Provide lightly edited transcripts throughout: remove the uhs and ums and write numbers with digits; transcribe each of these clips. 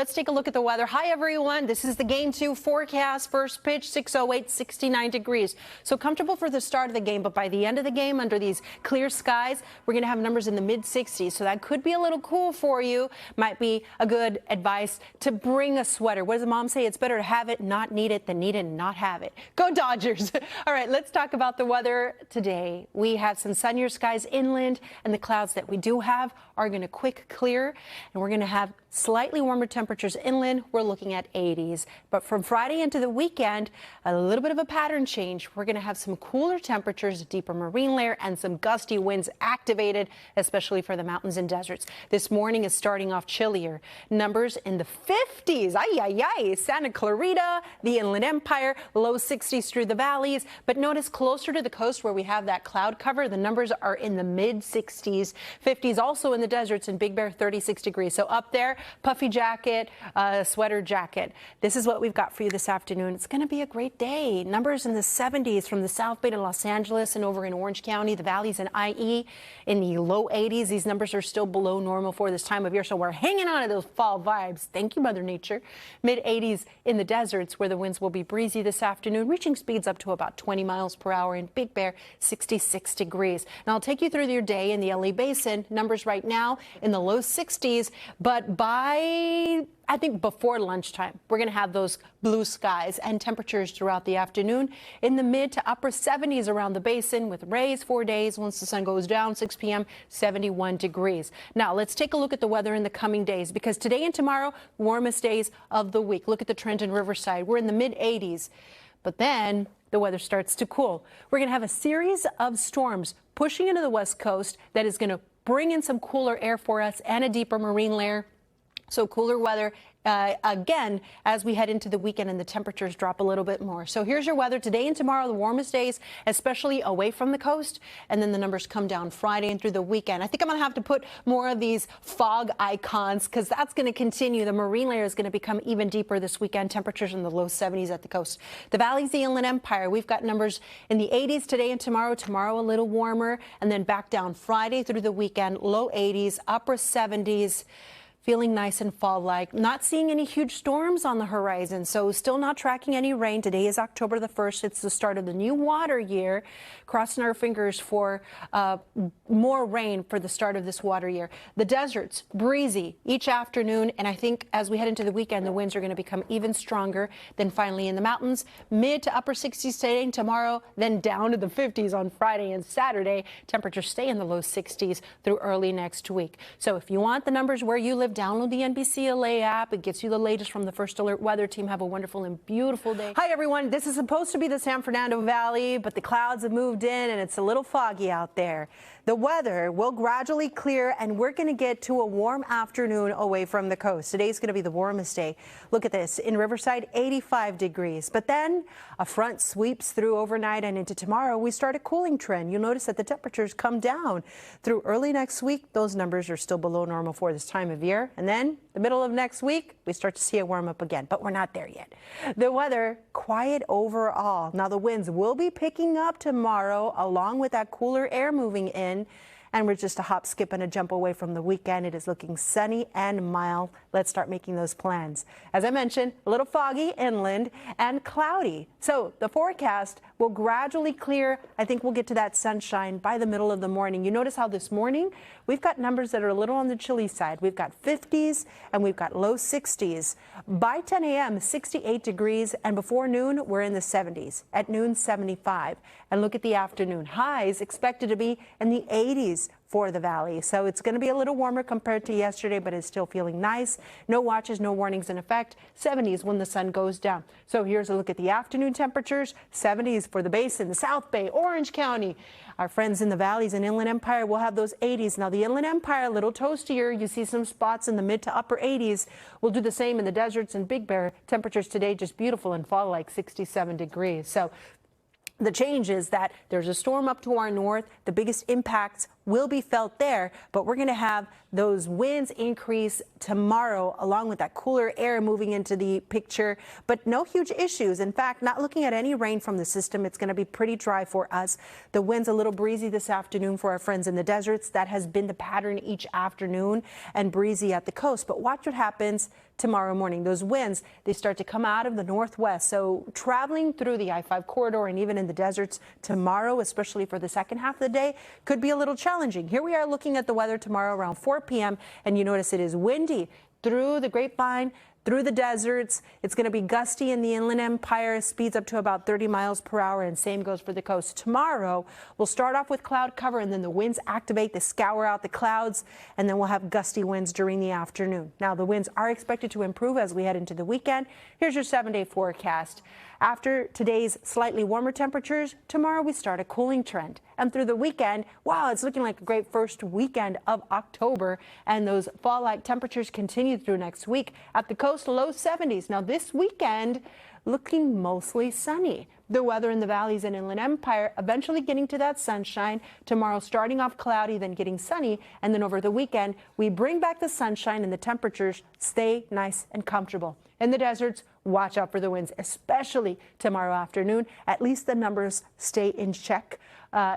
Let's take a look at the weather. Hi, everyone. This is the Game 2 forecast. First pitch, 6:08, 69 degrees. So comfortable for the start of the game, but by the end of the game, under these clear skies, we're going to have numbers in the mid-60s. So that could be a little cool for you. Might be a good advice to bring a sweater. What does the mom say? It's better to have it, not need it, than need it and not have it. Go Dodgers. All right, let's talk about the weather today. We have some sunnier skies inland, and the clouds that we do have are going to quick clear, and we're going to have slightly warmer temperatures inland. We're looking at 80s. But from Friday into the weekend, a little bit of a pattern change. We're going to have some cooler temperatures, deeper marine layer, and some gusty winds activated, especially for the mountains and deserts. This morning is starting off chillier. Numbers in the 50s. Ay, ay, ay. Santa Clarita, the Inland Empire, low 60s through the valleys. But notice closer to the coast where we have that cloud cover, the numbers are in the mid-60s. 50s also in the deserts in Big Bear, 36 degrees. So up there, puffy jacket, sweater jacket. This is what we've got for you this afternoon. It's going to be a great day. Numbers in the 70s from the South Bay to Los Angeles and over in Orange County, the valleys and IE in the low 80s. These numbers are still below normal for this time of year, so we're hanging on to those fall vibes. Thank you, Mother Nature. Mid 80s in the deserts where the winds will be breezy this afternoon, reaching speeds up to about 20 miles per hour in Big Bear, 66 degrees. Now I'll take you through your day in the LA Basin. Numbers right now in the low 60s, but I think before lunchtime, we're going to have those blue skies and temperatures throughout the afternoon in the mid to upper 70s around the basin with rays 4 days. Once the sun goes down, 6 p.m., 71 degrees. Now, let's take a look at the weather in the coming days, because today and tomorrow, warmest days of the week. Look at the trend in Riverside. We're in the mid 80s, but then the weather starts to cool. We're going to have a series of storms pushing into the west coast that is going to bring in some cooler air for us and a deeper marine layer. So cooler weather again as we head into the weekend and the temperatures drop a little bit more. So here's your weather today and tomorrow, the warmest days, especially away from the coast. And then the numbers come down Friday and through the weekend. I think I'm going to have to put more of these fog icons because that's going to continue. The marine layer is going to become even deeper this weekend. Temperatures in the low 70s at the coast. The valleys, the Inland Empire, we've got numbers in the 80s today and tomorrow. Tomorrow a little warmer and then back down Friday through the weekend. Low 80s, upper 70s. Feeling nice and fall-like. Not seeing any huge storms on the horizon, so still not tracking any rain. Today is October the 1st. It's the start of the new water year. Crossing our fingers for more rain for the start of this water year. The deserts, breezy each afternoon, and I think as we head into the weekend, the winds are going to become even stronger. Then finally in the mountains, mid to upper 60s today and tomorrow, then down to the 50s on Friday and Saturday. Temperatures stay in the low 60s through early next week. So if you want the numbers where you live, download the NBC LA app. It gets you the latest from the First Alert Weather Team. Have a wonderful and beautiful day. Hi, everyone. This is supposed to be the San Fernando Valley, but the clouds have moved in and it's a little foggy out there. The weather will gradually clear and we're going to get to a warm afternoon away from the coast. Today's going to be the warmest day. Look at this. In Riverside, 85 degrees. But then a front sweeps through overnight and into tomorrow. We start a cooling trend. You'll notice that the temperatures come down through early next week. Those numbers are still below normal for this time of year. And then the middle of next week, we start to see it warm up again, but we're not there yet. The weather, quiet overall. Now the winds will be picking up tomorrow along with that cooler air moving in. And we're just a hop, skip, and a jump away from the weekend. It is looking sunny and mild. Let's start making those plans. As I mentioned, a little foggy inland and cloudy. So the forecast will gradually clear. I think we'll get to that sunshine by the middle of the morning. You notice how this morning we've got numbers that are a little on the chilly side. We've got 50s and we've got low 60s. By 10 a.m., 68 degrees. And before noon, we're in the 70s. At noon, 75. And look at the afternoon. Highs expected to be in the 80s for the valley. So it's going to be a little warmer compared to yesterday, but it's still feeling nice. No watches, no warnings in effect. 70s when the sun goes down. So here's a look at the afternoon temperatures. 70s for the basin, the South Bay, Orange County. Our friends in the valleys and Inland Empire will have those 80s. Now the Inland Empire, a little toastier. You see some spots in the mid to upper 80s. We'll do the same in the deserts and Big Bear. Temperatures today just beautiful and fall like 67 degrees. So the change is that there's a storm up to our north. The biggest impacts will be felt there, but we're going to have those winds increase tomorrow along with that cooler air moving into the picture, but no huge issues. In fact, not looking at any rain from the system. It's going to be pretty dry for us. The wind's a little breezy this afternoon for our friends in the deserts. That has been the pattern each afternoon, and breezy at the coast. But watch what happens tomorrow morning. Those winds, they start to come out of the northwest. So traveling through the I-5 corridor and even in the deserts tomorrow, especially for the second half of the day, could be a little challenging. Here we are looking at the weather tomorrow around 4 p.m. and you notice it is windy through the grapevine, through the deserts. It's going to be gusty in the Inland Empire, speeds up to about 30 miles per hour, and same goes for the coast. Tomorrow, we'll start off with cloud cover, and then the winds activate, they scour out the clouds, and then we'll have gusty winds during the afternoon. Now, the winds are expected to improve as we head into the weekend. Here's your 7-day forecast. After today's slightly warmer temperatures, tomorrow we start a cooling trend. And through the weekend, wow, it's looking like a great first weekend of October. And those fall-like temperatures continue through next week. At the coast, low 70s. Now this weekend, looking mostly sunny. The weather in the valleys and Inland Empire eventually getting to that sunshine. Tomorrow starting off cloudy, then getting sunny. And then over the weekend, we bring back the sunshine and the temperatures stay nice and comfortable. In the deserts, watch out for the winds, especially tomorrow afternoon. At least the numbers stay in check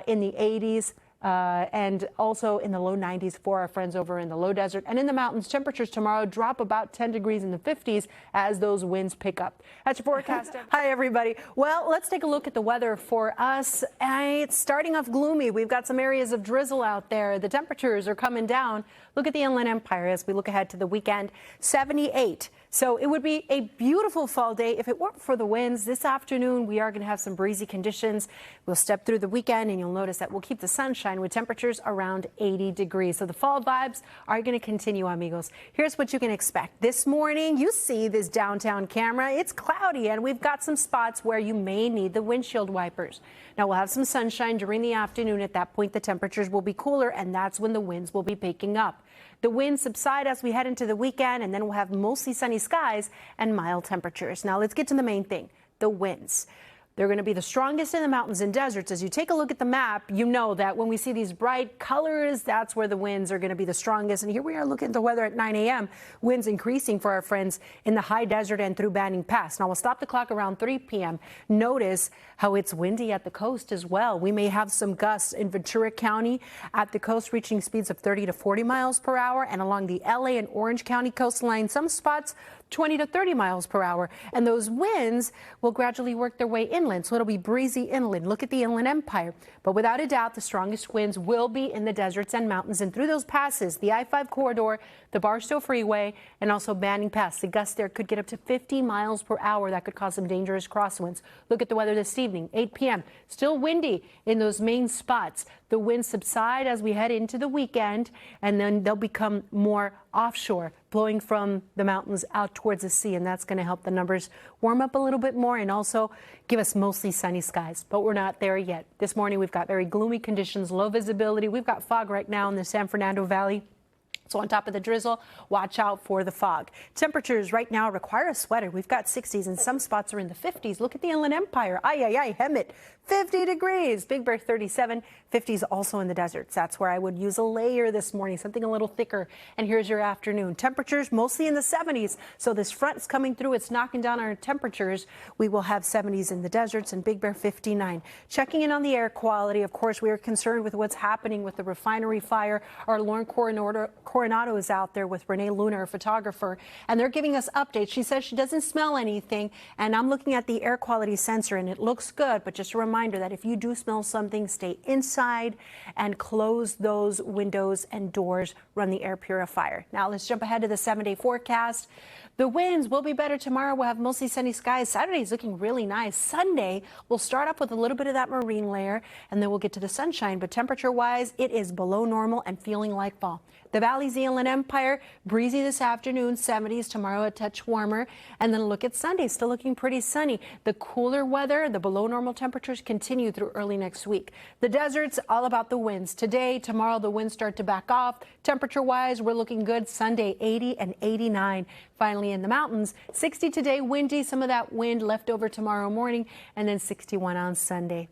in the 80s. And also in the low 90s for our friends over in the low desert. And in the mountains, temperatures tomorrow drop about 10 degrees in the 50s as those winds pick up. That's your forecast. Hi, everybody. Well, let's take a look at the weather for us. It's starting off gloomy. We've got some areas of drizzle out there. The temperatures are coming down. Look at the Inland Empire as we look ahead to the weekend. 78. So it would be a beautiful fall day if it weren't for the winds. This afternoon, we are going to have some breezy conditions. We'll step through the weekend, and you'll notice that we'll keep the sunshine with temperatures around 80 degrees. So the fall vibes are going to continue, amigos. Here's what you can expect. This morning, you see this downtown camera. It's cloudy, and we've got some spots where you may need the windshield wipers. Now, we'll have some sunshine during the afternoon. At that point, the temperatures will be cooler, and that's when the winds will be picking up. The winds subside as we head into the weekend, and then we'll have mostly sunny skies and mild temperatures. Now, let's get to the main thing, the winds. They're going to be the strongest in the mountains and deserts. As you take a look at the map, you know that when we see these bright colors, that's where the winds are going to be the strongest. And here we are looking at the weather at 9 a.m. Winds increasing for our friends in the high desert and through Banning Pass. Now, we'll stop the clock around 3 p.m. Notice how it's windy at the coast as well. We may have some gusts in Ventura County at the coast reaching speeds of 30 to 40 miles per hour. And along the L.A. and Orange County coastline, some spots 20 to 30 miles per hour. And those winds will gradually work their way inland, so it'll be breezy inland. Look at the Inland Empire. But without a doubt, the strongest winds will be in the deserts and mountains and through those passes, the I-5 corridor, the Barstow Freeway, and also Banning Pass. The gusts there could get up to 50 miles per hour. That could cause some dangerous crosswinds. Look at the weather this evening, 8 p.m. Still windy in those main spots. The winds subside as we head into the weekend, and then they'll become more offshore, blowing from the mountains out towards the sea, and that's going to help the numbers warm up a little bit more and also give us mostly sunny skies. But we're not there yet. This morning we've got very gloomy conditions, low visibility. We've got fog right now in the San Fernando Valley. So on top of the drizzle, watch out for the fog. Temperatures right now require a sweater. We've got 60s and some spots are in the 50s. Look at the Inland Empire. Ay, ay, ay, Hemet, 50 degrees. Big Bear 37, 50s also in the deserts. That's where I would use a layer this morning, something a little thicker. And here's your afternoon. Temperatures mostly in the 70s. So this front's coming through. It's knocking down our temperatures. We will have 70s in the deserts and Big Bear 59. Checking in on the air quality. Of course, we are concerned with what's happening with the refinery fire. Our Lauren Coronado is out there with Renee Luna, a photographer, and they're giving us updates. She says she doesn't smell anything, and I'm looking at the air quality sensor, and it looks good, but just a reminder that if you do smell something, stay inside and close those windows and doors, run the air purifier. Now, let's jump ahead to the 7-day forecast. The winds will be better tomorrow. We'll have mostly sunny skies. Saturday is looking really nice. Sunday, we'll start off with a little bit of that marine layer, and then we'll get to the sunshine. But temperature-wise, it is below normal and feeling like fall. The Valley's Inland Empire, breezy this afternoon, 70s. Tomorrow, a touch warmer. And then look at Sunday, still looking pretty sunny. The cooler weather, the below normal temperatures continue through early next week. The deserts, all about the winds. Today, tomorrow, the winds start to back off. Temperature-wise, we're looking good. Sunday, 80 and 89. Finally, in the mountains, 60 today, windy. Some of that wind left over tomorrow morning, and then 61 on Sunday.